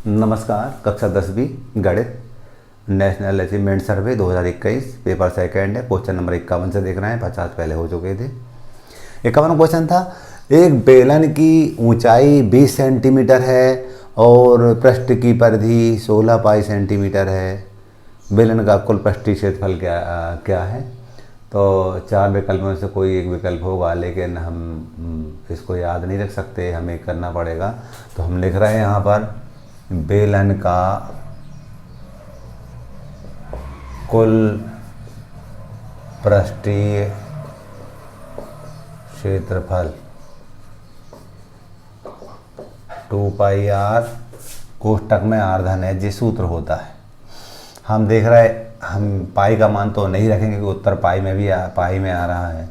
नमस्कार। कक्षा 10वीं गणित नेशनल अचीवमेंट सर्वे 2021 पेपर सेकंड है। क्वेश्चन नंबर 51 से देख रहे हैं, 50 पहले हो चुके थे। 51 क्वेश्चन था, एक बेलन की ऊंचाई 20 सेंटीमीटर है और पृष्ठ की परिधि 16 पाई सेंटीमीटर है। बेलन का कुल पृष्ठीय क्षेत्रफल क्या है? तो 4 विकल्पों में से कोई एक विकल्प होगा, लेकिन हम इसको याद नहीं रख सकते, हमें करना पड़ेगा। तो हम लिख रहे हैं यहाँ पर बेलन का कुल पृष्ठीय क्षेत्रफल 2 पाई आर, कोष्टक में आर धन एच, ये सूत्र होता है। हम देख रहे हैं, हम पाई का मान तो नहीं रखेंगे क्योंकि उत्तर पाई में आ रहा है।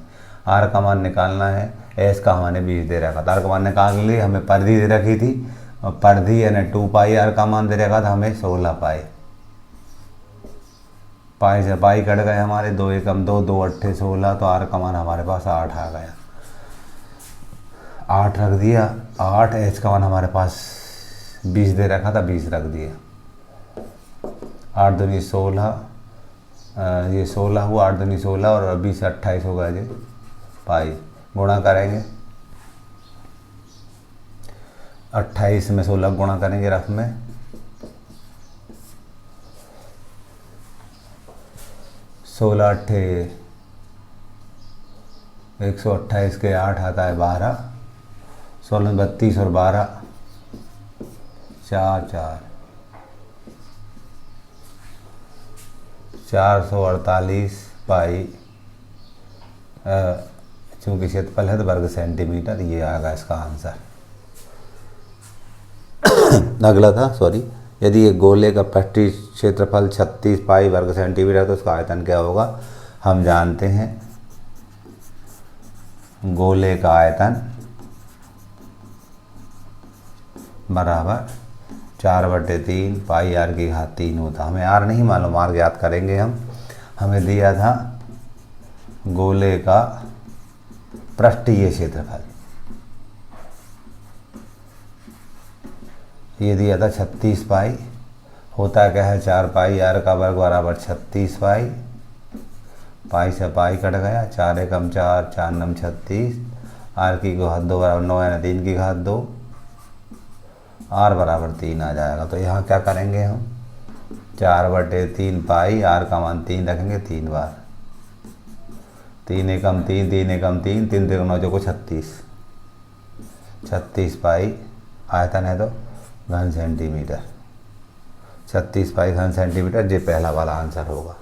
आर का मान निकालना है, एस का हमने 20 दे रखा था। आर का मान निकालने के लिए हमें परिधि दे रखी थी, और परिधि यानी 2 पाई आर का मान दे रखा था हमें 16 पाई। पाई से पाई कट गए हमारे, 2 एकम 2, 2 अट्ठे 16, तो आर का मान हमारे पास 8 आ गया। 8 रख दिया, 8। एच का मान हमारे पास 20 दे रखा था, 20 रख दिया। 8 दूनी 16, ये 16 हुआ, 8 दूनी 16 और 20 28 होगा जी पाई। गुणा करेंगे, 28 में 16 गुणा करेंगे रफ में, 16 अट्ठे 128 के 8 आता है 12, 16 32 और 12 4 4 448 पाई, चूँकि क्षेत्रफल है तो वर्ग सेंटीमीटर, ये आएगा इसका आंसर। अगला था, सॉरी, यदि एक गोले का पृष्ठीय क्षेत्रफल 36 पाई वर्ग सेंटीमीटर तो उसका आयतन क्या होगा? हम जानते हैं गोले का आयतन बराबर 4/3 पाई आर की घात 3 होता। हमें आर नहीं मालूम, आर ज्ञात करेंगे हम। हमें दिया था गोले का पृष्ठीय क्षेत्रफल, ये दिया था 36 पाई। होता क्या है, 4 पाई आर का वर्ग बराबर 36 पाई। पाई से पाई कट गया, 4 एकम 4, 4 नम 36, आर की घात 2 बराबर 9 यानी 3 की घात 2, आर बराबर 3 आ जाएगा। तो यहाँ क्या करेंगे हम, 4/3 पाई, आर का मान 3 रखेंगे 3 बार, 3 एकम 3, 3 एकम 3, 3 3 9 को 36, 36 पाई आयतन है तो घन सेंटीमीटर, 36 पाई घन सेंटीमीटर, ये पहला वाला आंसर होगा।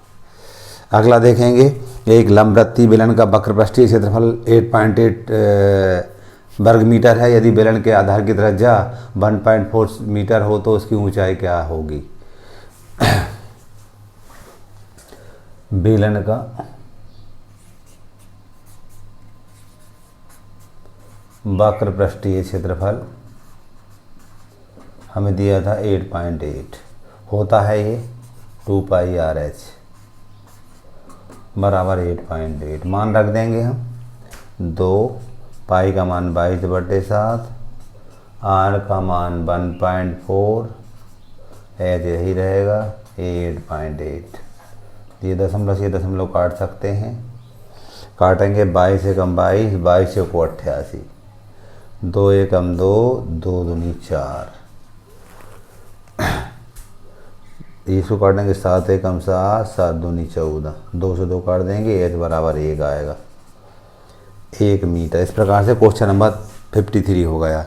अगला देखेंगे, एक लंबवृत्तीय बेलन का वक्र पृष्ठीय क्षेत्रफल 8.8 वर्ग मीटर है। यदि बेलन के आधार की त्रिज्या 1.4 मीटर हो तो उसकी ऊंचाई क्या होगी? बेलन का वक्र पृष्ठीय क्षेत्रफल हमें दिया था 8.8, होता है ये 2 पाई आर एच बराबर 8.8। मान रख देंगे हम 2, पाई का मान 22/7, आर का मान 1.4, एच यही रहेगा 8.8। ये दशमलव से दशमलव काट सकते हैं, काटेंगे 22 एकम 22, 22 को 88, 2 एकम 2, 2 दूनी 4, इसको काट देंगे 7 एकम 7, 7 दूनी 14, 2 से 2 काट देंगे, एच बराबर 1 आएगा, 1 मीटर। इस प्रकार से क्वेश्चन नंबर 53 हो गया।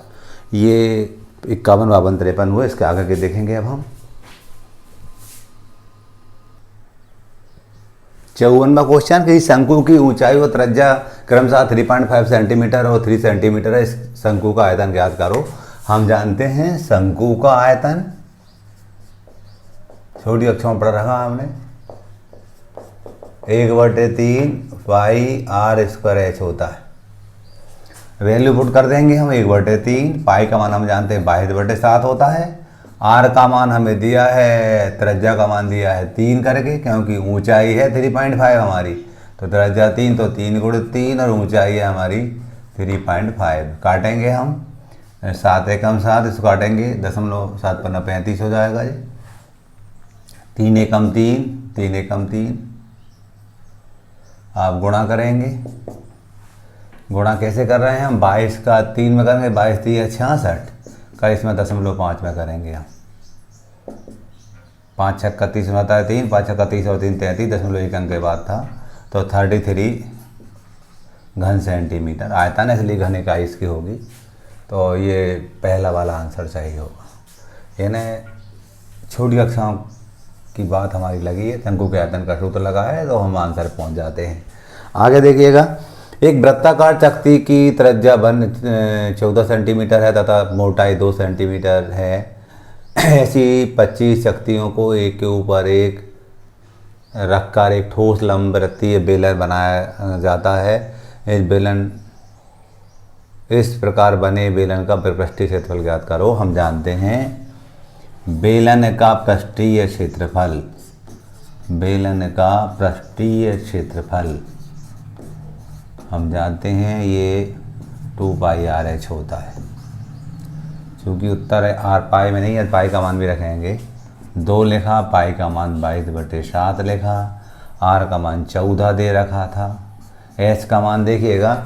ये 51, 52, 53 हुए। इसके आगे के देखेंगे अब हम। 54वां क्वेश्चन, किसी शंकु की ऊंचाई और त्रिज्या क्रमशः 3.5 सेंटीमीटर और 3 सेंटीमीटर है, इस शंकु का आयतन ज्ञात करो। हम जानते हैं शंकु का आयतन, छोटी अक्षरों में पढ़ रखा हमने, 1/3 पाई आर स्क्वायर एच होता है। वैल्यू पुट कर देंगे हम, 1/3, पाई का मान हम जानते हैं 22/7 होता है। आर का मान हमें दिया है, त्रिज्या का मान दिया है 3 करके, क्योंकि ऊंचाई है 3.5 हमारी, तो त्रिज्या 3, तो 3 × 3 और ऊंचाई है हमारी 3.5। काटेंगे हम, 7 एकम 7, इसको काटेंगे 0.7 पन्ना 35 हो जाएगा जी। 3 एकम 3, 3 एकम 3, आप गुणा करेंगे। गुणा कैसे कर रहे हैं हम? 22 का 3 में करेंगे, 22 3 66 का, इसमें 0.5 में करेंगे हम। 5 छक्का 30 होता है 3, 5 छक्का 30 और 3 33, 0.1 अंक के बाद था, तो 33 घन सेंटीमीटर आयतन है, इसलिए घन इकाई इसकी होगी। तो ये पहला वाला आंसर सही होगा। यानी छोटी कक्षाओं की बात हमारी लगी है, शंकु के आयतन का सूत्र लगा है, तो हम आंसर पहुंच जाते हैं। आगे देखिएगा, एक वृत्ताकार चकती की त्रिज्या 14 सेंटीमीटर है तथा मोटाई 2 सेंटीमीटर है। ऐसी 25 चकतियों को एक के ऊपर एक रखकर एक ठोस लंबवृत्तीय बेलन बनाया जाता है। इस प्रकार बने बेलन का पृष्ठीय क्षेत्रफल ज्ञात करो। हम जानते हैं बेलन का पृष्ठीय क्षेत्रफल, बेलन का पृष्ठीय क्षेत्रफल हम जानते हैं ये 2πr/h होता है। क्योंकि उत्तर है r पाई में नहीं है, पाई का मान भी रखेंगे। 2 लिखा, पाई का मान 22/7 लिखा, r का मान 14 दे रखा था। h का मान देखिएगा,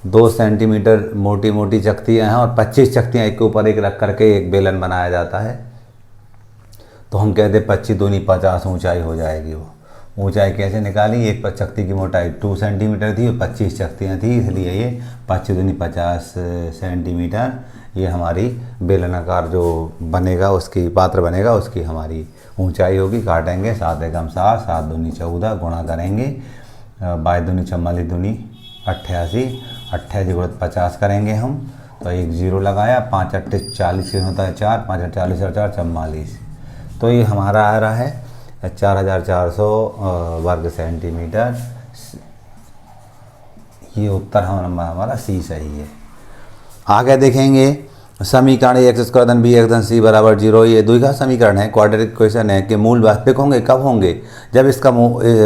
2 सेंटीमीटर मोटी मोटी चकतियाँ हैं और 25 चकतियाँ एक के ऊपर एक रख करके एक बेलन बनाया जाता है। तो हम कहते 25 दूनी 50 ऊंचाई हो जाएगी। वो ऊंचाई कैसे निकाली? एक चकती की मोटाई 2 सेंटीमीटर थी और 25 चकतियाँ थी, इसलिए ये 25 दूनी 50 सेंटीमीटर ये हमारी बेलनाकार जो बनेगा, उसकी पात्र बनेगा, उसकी हमारी ऊंचाई होगी। काटेंगे 7 एकम 7, 7 दूनी 14, गुणा करेंगे 22 दूनी 44 दूनी 88, 88 गुणित 50 करेंगे हम, तो 1 0 लगाया, 5 8 40 होता है 4, 5 8 40 और 4 44, तो ये हमारा आ रहा है 4400 वर्ग सेंटीमीटर। ये उत्तर हमारा सी सही है। आगे देखेंगे समीकरण x² धन b x धन c बराबर 0, ये द्विघात समीकरण है, क्वाड्रेटिक इक्वेशन है कि मूल वास्तविक होंगे। कब होंगे? जब इसका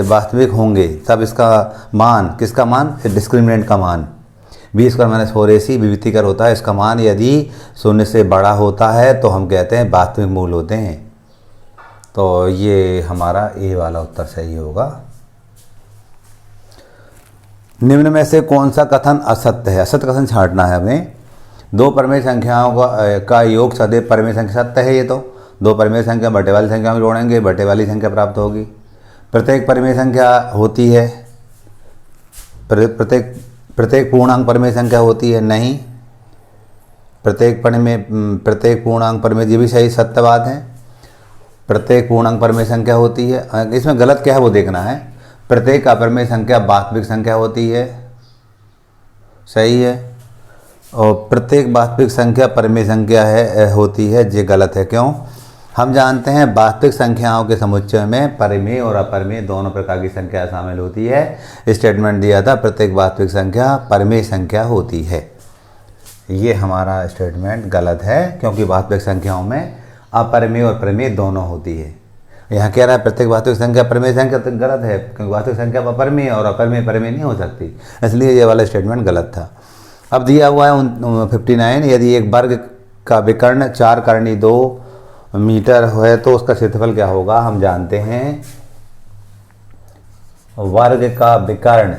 वास्तविक होंगे तब इसका मान, किसका मान? डिस्क्रिमिनेंट का मान b² - 4ac विविधीकर होता है। इसका मान यदि 0 से बड़ा होता है तो हम कहते हैं वास्तविक मूल होते हैं। तो ये हमारा ए वाला उत्तर सही होगा। निम्न में से कौन सा कथन असत्य है? असत्य कथन छांटना है हमें। 2 परिमेय संख्याओं का योग सदैव परिमेय संख्या सत्य है। ये तो 2 परिमेय संख्या बटे वाली संख्या में जोड़ेंगे, बटे वाली संख्या प्राप्त होगी। प्रत्येक परिमेय संख्या होती है, प्रत्येक पूर्णांक परिमेय संख्या होती है नहीं। प्रत्येक पूर्णांक परिमेय, ये भी सही सत्य बात है। प्रत्येक पूर्णांक परिमेय संख्या होती है। इसमें गलत क्या है वो देखना है। प्रत्येक अपरिमेय संख्या वास्तविक संख्या होती है, सही है। और प्रत्येक वास्तविक संख्या परिमेय संख्या होती है, ये गलत है। क्यों? हम जानते हैं वास्तविक संख्याओं के समुच्चय में परिमेय और अपरिमेय दोनों प्रकार की संख्या शामिल होती है। स्टेटमेंट दिया था प्रत्येक वास्तविक संख्या परिमेय संख्या होती है। ये हमारा स्टेटमेंट गलत है, क्योंकि वास्तविक संख्याओं में अपरिमेय और परिमेय दोनों होती है। यहाँ कह रहा है प्रत्येक वास्तविक संख्या परिमेय संख्या, तो गलत है, क्योंकि वास्तविक संख्या अपरिमेय और अपरिमेय परिमेय नहीं हो सकती, इसलिए ये वाला स्टेटमेंट गलत था। अब दिया हुआ है 59, यदि एक वर्ग का विकर्ण 4 कर्णी 2 मीटर है तो उसका क्षेत्रफल क्या होगा? हम जानते हैं वर्ग का विकर्ण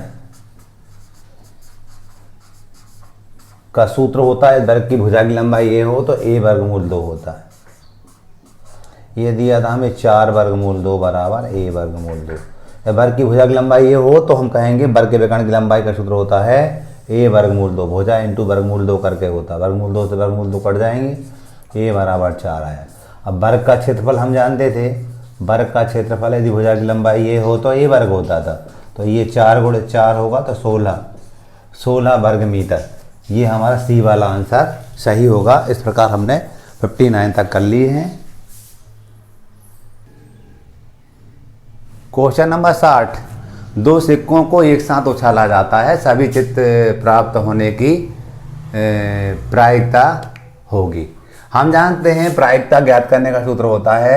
का सूत्र होता है, वर्ग की भुजा की लंबाई ए हो तो a वर्गमूल 2 होता है। ये दिया था हमें 4 वर्गमूल 2 बराबर a वर्गमूल 2। वर्ग की भुजा की लंबाई ये हो तो हम कहेंगे वर्ग के विकर्ण की लंबाई का सूत्र होता है a वर्गमूल 2, भुजा इंटू वर्गमूल 2 करके होता है। वर्गमूल 2 से वर्गमूल 2 कट जाएंगे, a बराबर 4 आया। अब वर्ग का क्षेत्रफल हम जानते थे, वर्ग का क्षेत्रफल यदि भुजा की लंबाई ये हो तो a वर्ग होता था, तो ये 4 × 4 होगा तो 16 वर्ग मीटर। ये हमारा सी वाला आंसर सही होगा। इस प्रकार हमने 59 तक कर लिए हैं। क्वेश्चन नंबर 60, 2 सिक्कों को एक साथ उछाला जाता है, सभी चित्त प्राप्त होने की प्रायिकता होगी। हम जानते हैं प्रायिकता ज्ञात करने का सूत्र होता है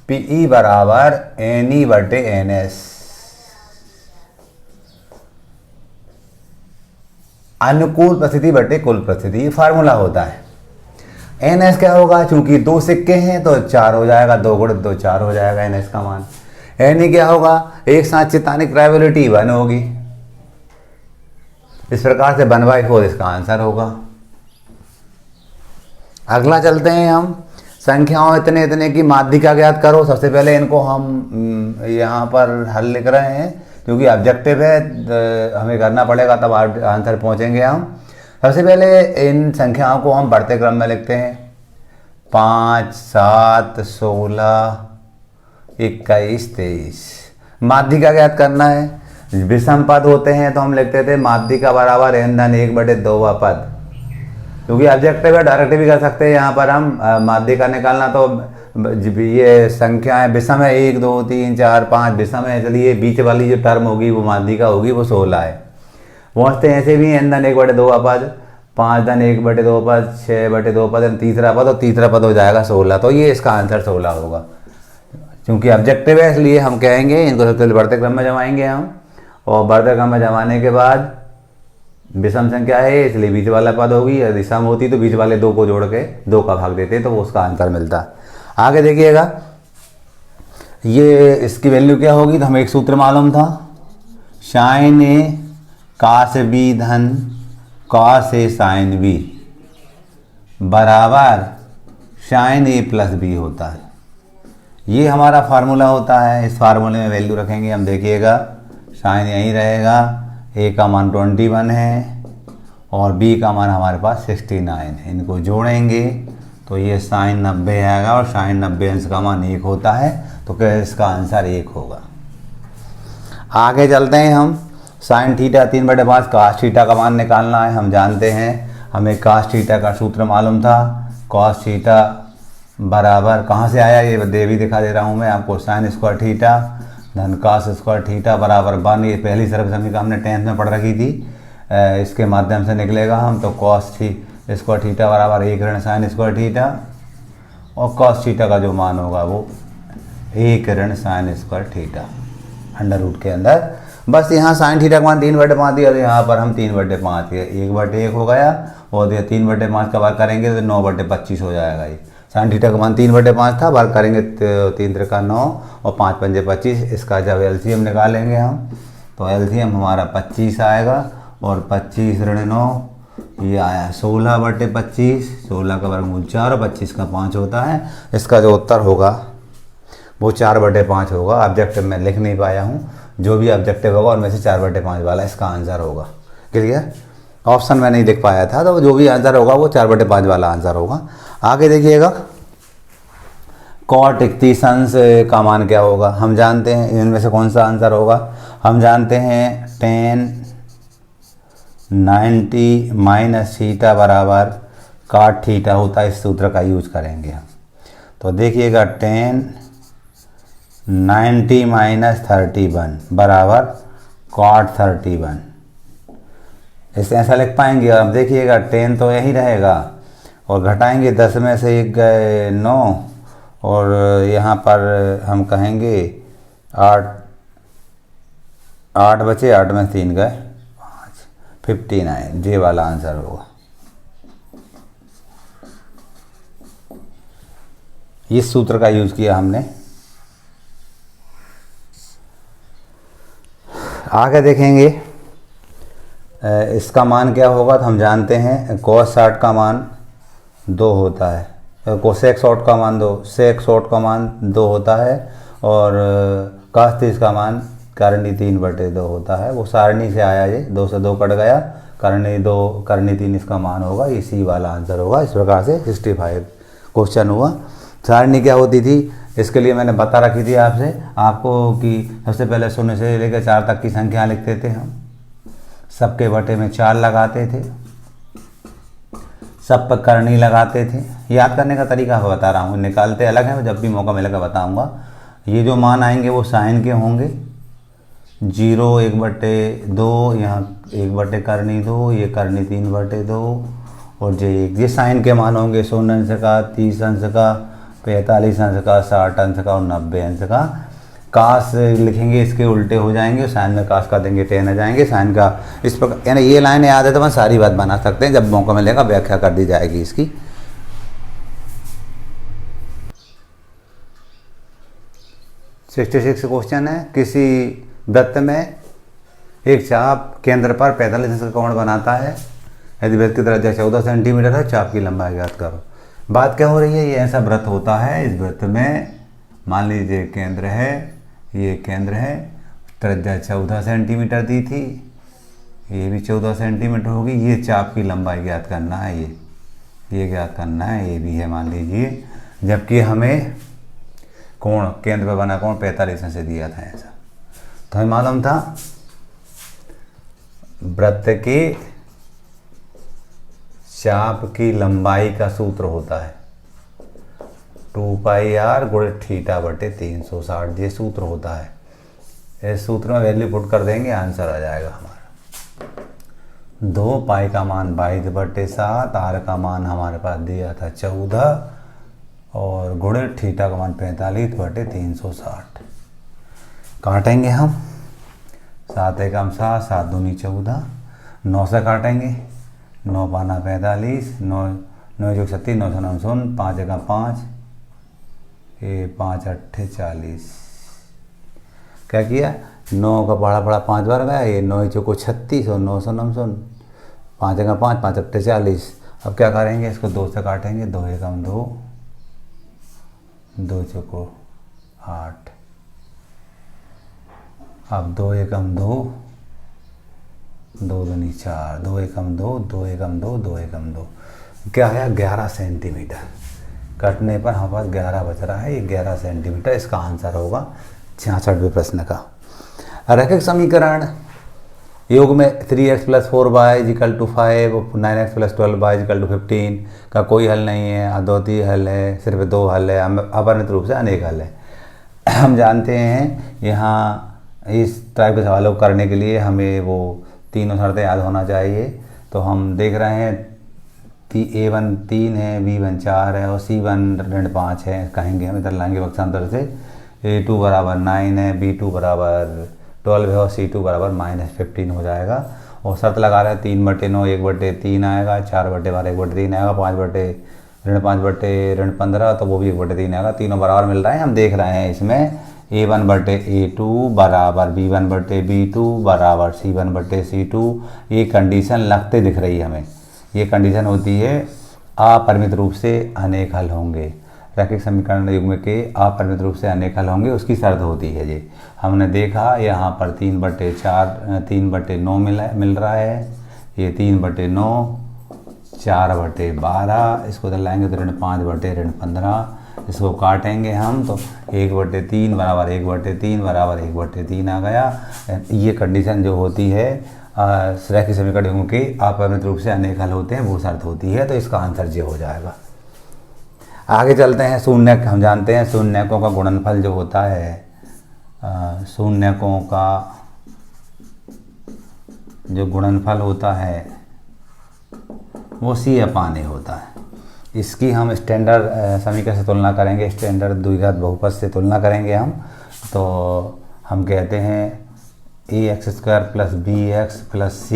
PE बराबर NE/NS। अनुकूल परिस्थिति बटे कुल परिस्थिति, फार्मूला होता है। एन एस क्या होगा, चूंकि 2 सिक्के हैं तो 4 हो जाएगा, 2 गुणित 2 4 हो जाएगा एन एस का मान। एन ई क्या होगा, एक साथ चिताने की प्रोबेबिलिटी 1 होगी। इस प्रकार से 1/4 इसका आंसर होगा। अगला चलते हैं हम, संख्याओं इतने इतने की माध्यिका ज्ञात करो। सबसे पहले इनको हम यहाँ पर हल लिख रहे हैं क्योंकि ऑब्जेक्टिव है, हमें करना पड़ेगा तब आंसर पहुँचेंगे हम। सबसे पहले इन संख्याओं को हम बढ़ते क्रम में लिखते हैं। 5, 7, 16, 21, 23। माध्यिका ज्ञात करना है। विषम पद होते हैं तो हम लिखते थे माध्यिका बराबर n/2 पद, क्योंकि ऑब्जेक्टिव है, डायरेक्ट भी कर सकते हैं। यहाँ पर हम माध्यिका निकालना तो ये संख्याएं विषम है, 1 2 3 4 5 विषम है, इसलिए बीच वाली जो टर्म होगी वो माध्यिका होगी, वो 16 है। पहुँचते हैं ऐसे भी n/1/2 पद, 5/1/2 पद, 6/2 पद, तीसरा पद, और तीसरा पद हो जाएगा 16। तो ये इसका आंसर 16 होगा। क्योंकि ऑब्जेक्टिव है इसलिए हम कहेंगे इनको सबसे पहले बढ़ते क्रम में जमाएंगे हम, और बढ़ते क्रम में जमाने के बाद विषम संख्या है इसलिए बीच वाला पद होगी, यदि सम होती तो बीच वाले 2 को जोड़ के 2 का भाग देते तो वो उसका आंसर मिलता। आगे देखिएगा, ये इसकी वैल्यू क्या होगी, तो हमें एक सूत्र मालूम था, साइन ए कास बी धन कॉस ए साइन बी बराबर साइन ए प्लस बी होता है। ये हमारा फार्मूला होता है। इस फार्मूले में वैल्यू रखेंगे हम, देखिएगा साइन यहीं रहेगा, ए का मान 21 है और बी का मान हमारे पास 69 है। इनको जोड़ेंगे तो ये साइन 90 आएगा, और साइन 90 अंश का मान 1 होता है, तो क्या इसका आंसर 1 होगा। आगे चलते हैं हम, साइन थीटा 3/5 कास थीटा का मान निकालना है। हम जानते हैं, हमें कास थीटा का सूत्र मालूम था, कॉस थीटा बराबर कहाँ से आया ये भी दिखा दे रहा हूँ मैं आपको, साइन स्क्वायर थीटा धन कास स्क्वायर थीटा बराबर 1। ये पहली सर्व समीकरण हमने 10th में पढ़ रखी थी, इसके माध्यम से निकलेगा हम। तो कॉस स्क्वायर थीटा बराबर 1 ऋण साइन स्क्वायर थीटा, और कॉस थीटा का जो मान होगा वो 1 ऋण sine square theta under root के अंदर। बस यहाँ साइन थीटा का मान 3/5 दिया, तो यहाँ पर हम 3/5 1/1 हो गया, और 3/5 का बार करेंगे तो 9/25 हो जाएगा। ये साइन थीटा का मान 3/5 था, बार करेंगे 3 त्रिका 9 और 5 पंजे 25। इसका जब एलसीएम निकालेंगे हम तो एलसीएम हमारा 25 आएगा, और 25 ऋण 9 ये आया 16/25। 16 का वर्गमूल 4 और 25 का 5 होता है। इसका जो उत्तर होगा वो 4/5 होगा। ऑब्जेक्टिव में लिख नहीं पाया हूँ, जो भी ऑब्जेक्टिव होगा उनमें से 4/5 वाला इसका आंसर होगा। क्लियर, ऑप्शन में नहीं लिख पाया था, तो जो भी आंसर होगा वो 4/5 वाला आंसर होगा। आगे देखिएगा, कॉट 31 अंश का मान क्या होगा, हम जानते हैं। इनमें से कौन सा आंसर होगा, हम जानते हैं tan 90 माइनस थीटा बराबर काट थीटा होता है। इस सूत्र का यूज करेंगे हम। तो देखिएगा tan 90 माइनस 31 बराबर कॉट 31। इसे ऐसा लिख पाएंगे। अब देखिएगा tan तो यही रहेगा, और घटाएंगे 10 में से 1 गए 9, और यहाँ पर हम कहेंगे 8 बचे, 8 में 3 गए 5, 59। ये वाला आंसर होगा। इस सूत्र का यूज किया हमने। आगे देखेंगे इसका मान क्या होगा, तो हम जानते हैं cos 60 का मान 2 होता है, कोसेक 60 का मान 2, सेक 60 का मान 2 होता है, और cos 30 का मान करनी 3/2 होता है। वो सारणी से आया, ये 2 से 2 कट गया, करनी 2 करनी 3 इसका मान होगा। इसी वाला आंसर होगा। इस प्रकार से 65 क्वेश्चन हुआ। सारणी क्या होती थी, इसके लिए मैंने बता रखी थी आपको कि सबसे पहले 0 से लेकर 4 तक की संख्या लिखते थे हम, सबके बटे में 4 लगाते थे, सब पर करनी लगाते थे। याद करने का तरीका मैं बता रहा हूँ, निकालते अलग है, जब भी मौका मिलेगा बताऊँगा। ये जो मान आएंगे वो साइन के होंगे, 0 1/2, यहाँ 1 करनी 2, ये करनी 3/2, और ये साइन के मान होंगे 0 अंश का, 30 अंश का, 45 अंश का, 60 अंश का और 90 अंश का। कास लिखेंगे इसके उल्टे हो जाएंगे, साइन में कास का देंगे tan आ जाएंगे, साइन का इस प्रकार। यानी ये लाइन याद है तो मैं सारी बात बना सकते हैं, जब मौका मिलेगा व्याख्या कर दी जाएगी इसकी। 66 क्वेश्चन है। किसी वृत्त में एक चाप केंद्र पर 45 अंश का कोण बनाता है। यदि वृत्त की त्रिज्या 14 सेंटीमीटर है, चाप की लंबाई ज्ञात करो। बात क्या हो रही है, ये ऐसा वृत्त होता है, इस वृत्त में मान लीजिए केंद्र है, ये केंद्र है, त्रिज्या 14 सेंटीमीटर दी थी, ये भी 14 सेंटीमीटर होगी। ये चाप की लंबाई ज्ञात करना है, ये ज्ञात करना है, ये भी है मान लीजिए। जबकि हमें कोण केंद्र पर बना कोण 45 अंश से दिया था ऐसा। तो हमें मालूम था वृत्त के चाप की लंबाई का सूत्र होता है 2πr गुणित थीटा बटे 360, ये सूत्र होता है। इस सूत्र में वैल्यू पुट कर देंगे, आंसर आ जाएगा हमारा 2 पाई का मान 22/7, आर का मान हमारे पास दिया था 14 और गुणित थीटा का मान 45/360। काटेंगे हम, 7 एकम 7, 7 दूनी 14, 9 से काटेंगे, 9 पाना 45, 9 जो 36, 9 9 सुन, 5 एकम 5, ये 5 अट्ठे 40। क्या किया, 9 का पढ़ा 5 बार गया, ये 9 चौको 36 और 9 9 सुन, 5 एकम 5, 5 अट्ठे 40। अब क्या करेंगे, इसको 2 से काटेंगे, 2 एकम 2, 2 चौको 8, अब 2 एकम 2, 2 दूनी 4, 2 एकम 2, 2 एकम 2, 2 एकम 2, क्या आया 11 सेंटीमीटर। कटने पर हमारे पास 11 बच रहा है, ये 11 सेंटीमीटर इसका आंसर होगा 66वें प्रश्न का। रैखिक समीकरण योग में 3x + 4y = 5, 9x + 12y = 15 का कोई हल नहीं है, अद्वितीय हल है, सिर्फ 2 हल है, अपरिमित रूप से अनेक हल है। हम जानते हैं यहाँ इस टाइप के सवालों को करने के लिए हमें वो तीनों शर्तें याद होना चाहिए। तो हम देख रहे हैं A1 3 है, B1 4 है और C1 ऋण 5 है, कहेंगे हम इधर लाएंगे पक्षांतर से। A2 = 9 है, B2 = 12 है और C2 = -15 हो जाएगा। और शर्त लगा रहे हैं 3/9 1/3 आएगा, 4/12 1/3 आएगा, 5/15 तो वो भी 1/3 आएगा। तीनों बराबर मिल रहे हैं। हम देख रहे हैं इसमें A1/A2 = B1/B2 = C1/C2। ये कंडीशन लगते दिख रही है हमें। ये कंडीशन होती है अपरिमित रूप से अनेक हल होंगे। रैखिक समीकरण युग्म के अपरिमित रूप से अनेक हल होंगे, उसकी शर्त होती है जी। हमने देखा यहाँ पर 3/9 मिल रहा है, ये 3/9, 4/12, इसको इधर लाएंगे तो ऋण 5/15, इसको काटेंगे हम तो 1/3 = 1/3 = 1/3 आ गया। ये कंडीशन जो होती है रैखिक समीकरण युग्म के अपरिमित रूप से अनेक हल होते हैं, वो शर्त होती है। तो इसका आंसर ये हो जाएगा। आगे चलते हैं। शून्यक हम जानते हैं, शून्यकों का गुणनफल जो होता है, शून्यकों का जो गुणनफल होता है वो C/A होता है। इसकी हम स्टैंडर्ड समीकरण से तुलना करेंगे, स्टैंडर्ड द्विघात बहुपद से तुलना करेंगे हम। तो हम कहते हैं ax² + bx + c,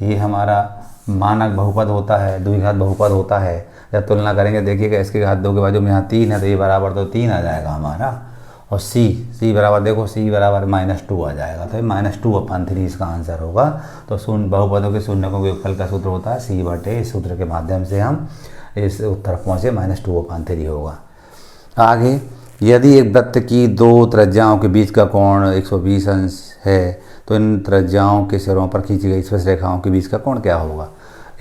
ये हमारा मानक बहुपद होता है, द्विघात बहुपद होता है। जब तुलना करेंगे देखिएगा, इसके घात 2 के बाजू में यहाँ 3 है, तो ये बराबर तो 3 आ जाएगा हमारा। और c बराबर देखो, c बराबर -2 आ जाएगा, तो ये -2/3 इसका आंसर होगा। तो शून्य बहुपदों के शून्यकों के योगफल का सूत्र होता है c/a। इस सूत्र के माध्यम से हम इस उत्तर पहुँचे, -2/3 होगा। आगे, यदि एक वृत्त की 2 त्रिज्याओं के बीच का कोण 120 अंश है, तो इन त्रिज्याओं के सिरों पर खींची गई स्पर्श रेखाओं के बीच का कोण क्या होगा।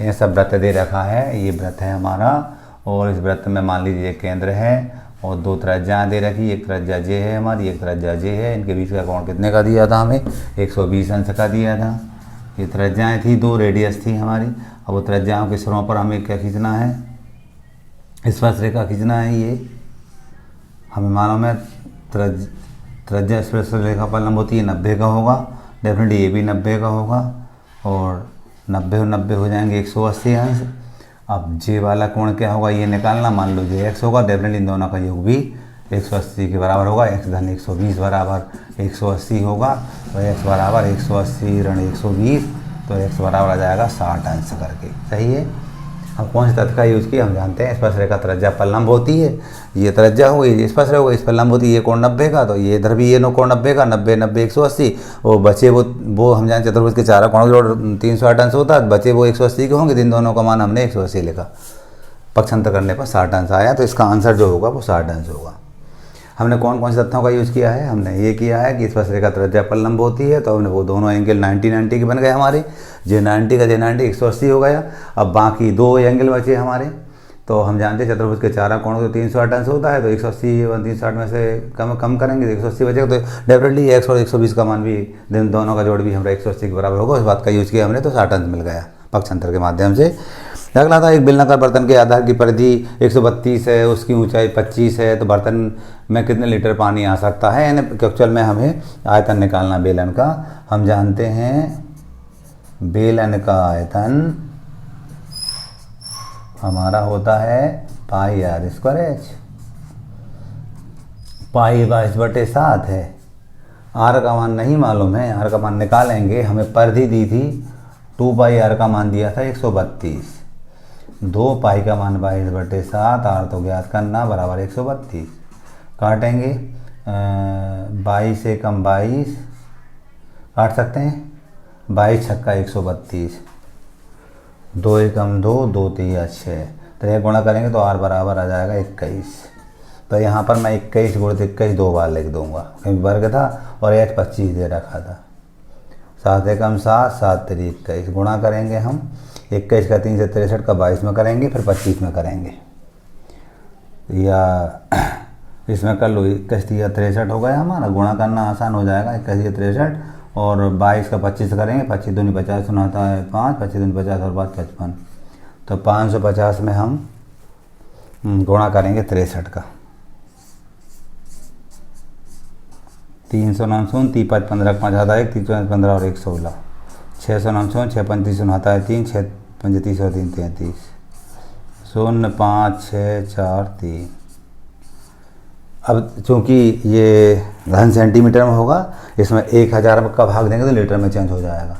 यह सब वृत्त दे रखा है, ये वृत्त है हमारा, और इस वृत्त में मान लीजिए केंद्र है और 2 त्रिज्याएं दे रखी, एक त्रिज्या जे है हमारी, एक त्रिज्या जे है। इनके बीच का कोण कितने का दिया था हमें, 120 अंश का दिया था। ये त्रिज्याएं थी, 2 रेडियस थी हमारी। अब वो त्रिज्याओं के सिरों पर हमें क्या खींचना है, स्पर्श रेखा खींचना है। ये हमें मालूम है त्रिज्या स्पर्श रेखा पर लंब होती है 90 का होगा, डेफिनेटली ये भी 90 का होगा, और 90 और 90 हो जाएंगे 180 अंश। अब जे वाला कोण क्या होगा ये निकालना, मान लो जे x होगा, डेफिनेटली इन दोनों का योग भी 180 के बराबर होगा। x धन 120 बराबर 180 होगा, तो x बराबर 180 ऋण 120, तो x बराबर आ जाएगा 60 अंश करके। सही है। हम कौन से तथ्य का यूज़ किया हम जानते हैं। स्पर्शरेखा त्रिज्या पर लंब होती है, ये त्रिज्या हो गई, ये स्पर्शरेखा हो गई, इस पर लंब होती है, ये कोण 90 का, तो ये इधर भी ये कोण 90 का, 90 90 180, वो बचे वो हम जान चतुर्भुज के चारों कोणों का जोड़ 360 अंश होता है, बचे वो 180 के होंगे, इन दोनों का मान हमने 180 लिखा, पक्षांतर करने पर 60 अंश आया, तो इसका आंसर जो होगा वो 60 अंश होगा। हमने कौन कौन से तथ्यों का यूज़ किया है, हमने ये किया है कि स्पर्शरेखा त्रिज्या पर लंब होती है, तो हमने वो दोनों एंगल 90 90 के बन गए हमारे, जे 90 का जे 90 180 हो गया। अब बाकी दो एंगल बचे हमारे, तो हम जानते हैं चतुर्भुज के चारों कोणों तो 360 अंश होता है, तो 180 और 360 में से कम करेंगे तो 180 बचेगा, तो डेफिनेटली 100 और 120 का मान भी दोनों का जोड़ भी हमारा 180 के बराबर होगा। उस बात का यूज़ किया हमने, तो 60 अंश मिल गया पक्षांतर के माध्यम से। अगला था एक बेलनाकार बर्तन के आधार की परिधि 132 है, उसकी ऊंचाई 25 है, तो बर्तन में कितने लीटर पानी आ सकता है, यानी एक्चुअल में हमें आयतन निकालना बेलन का। हम जानते हैं बेलन का आयतन हमारा होता है पाई आर स्क्वायर एच, पाई 22/7 है। आर का मान नहीं मालूम है, आर का मान निकालेंगे। हमें परिधि दी थी 2 पाई आर का मान दिया था 132, 2 पाई का मान 22/7, आर तो ज्ञात करना बराबर 132, काटेंगे 22 से कम 22 काट सकते हैं, 22 छक्का 132, 2 एकम 2, 2 तिया 6, तो यह गुणा करेंगे तो आर बराबर आ जाएगा 21। तो यहाँ पर मैं 21 गुणित 21 दो बार लिख दूंगा, क्योंकि वर्ग था और एच 25 दे रखा था। 7 एकम 7, 7 तिरी 21, गुणा करेंगे हम 21 का 3 से 63 का 22 में करेंगे, फिर 25 में करेंगे, या इसमें कर लो 21 तिया 63 हो गया हमारा, गुणा करना आसान हो जाएगा, 21 तिया 63 और 22 का 25 करेंगे, 25 दूनी 50 सुनाता है 5, 25 दूनी 50 और 5 55, तो 550 में हम गुणा करेंगे 63 का, 399 3 5 15 5 आता है 3 15 और 1 16, 699 6 35 सुनाता है 3, 6 35 और 3 33, 0 5 6 4 3। अब चूँकि ये घन सेंटीमीटर में होगा, इसमें 1000 का भाग देंगे तो लीटर में चेंज हो जाएगा।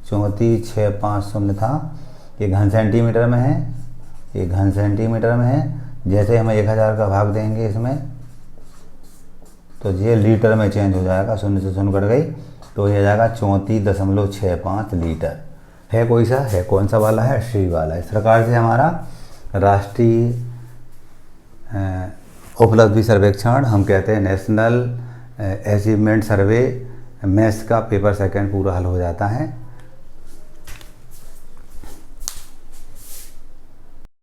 34,650 था, ये घन सेंटीमीटर में है, ये घन सेंटीमीटर में है। जैसे हम 1000 का भाग देंगे इसमें, तो ये लीटर में चेंज हो जाएगा, 0 से 0 कट गई, तो ये आ जाएगा 34.65 लीटर। है कोई सा, है कौन सा वाला है, सी वाला। इस प्रकार से हमारा राष्ट्रीय उपलब्धि सर्वेक्षण, हम कहते हैं नेशनल अचीवमेंट सर्वे, मैथ्स का पेपर सेकंड पूरा हल हो जाता है।